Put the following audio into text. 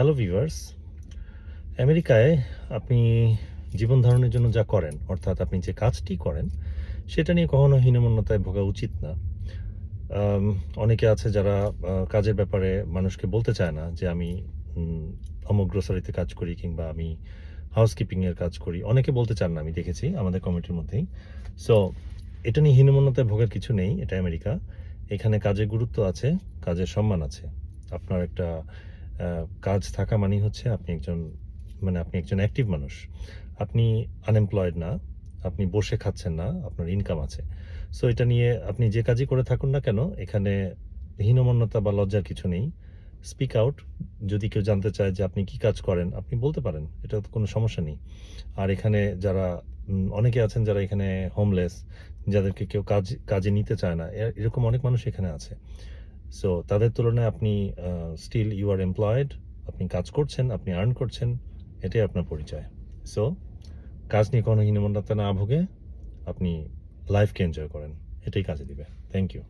Hello viewers, আমেরিকায় আপনি জীবন ধারণের জন্য যা করেন, অর্থাৎ আপনি যে কাজটি করেন, সেটা নিয়ে কখনো হীনমন্যতায় ভোগা উচিত না। আম অনেকে আছে যারা কাজের ব্যাপারে মানুষকে বলতে চায় না যে আমি উম অমুক গ্রোসারিতে কাজ করি কিংবা আমি হাউসকিপিং এর কাজ করি। অনেকে বলতে চান না, আমি দেখেছি আমাদের কমিউনিটির মধ্যেই। সো এটা নিয়ে হীনমন্যতায় ভোগার কিছু নেই। এটা আমেরিকা। এখানে কাজের গুরুত্ব আছে, কাজের সম্মান আছে। আপনার একটা আ কাজ থাকা মানেই হচ্ছে আপনি একজন অ্যাক্টিভ মানুষ। আপনি আনএমপ্লয়েড না। আপনি বসে খাচ্ছেন না। আপনার ইনকাম আছে। সো এটা নিয়ে আপনি যে কাজই করে থাকুন না কেন, এখানে হীনমন্যতা বা লজ্জার কিছু নেই। Speak out. যদি কেউ জানতে চায় যে আপনি কি কাজ করেন, আপনি বলতে পারেন। এটাতে কোনো সমস্যা নেই। আর এখানে যারা অনেকে আছেন যারা এখানে হোমলেস, যাদেরকে কেউ কাজে নিতে চায় না। এরকম অনেক মানুষ এখানে আছে। সো তাদের তুলনায় আপনি স্টিল ইউ আর এমপ্লয়েড, আপনি কাজ করছেন, আপনি আর্ন করছেন, এটাই আপনার পরিচয়। সো কাজ নিয়ে কোনো হীনমন্যতা না ভুগে আপনি লাইফকে এনজয় করেন। এটাই কাজে দিবে। Thank you.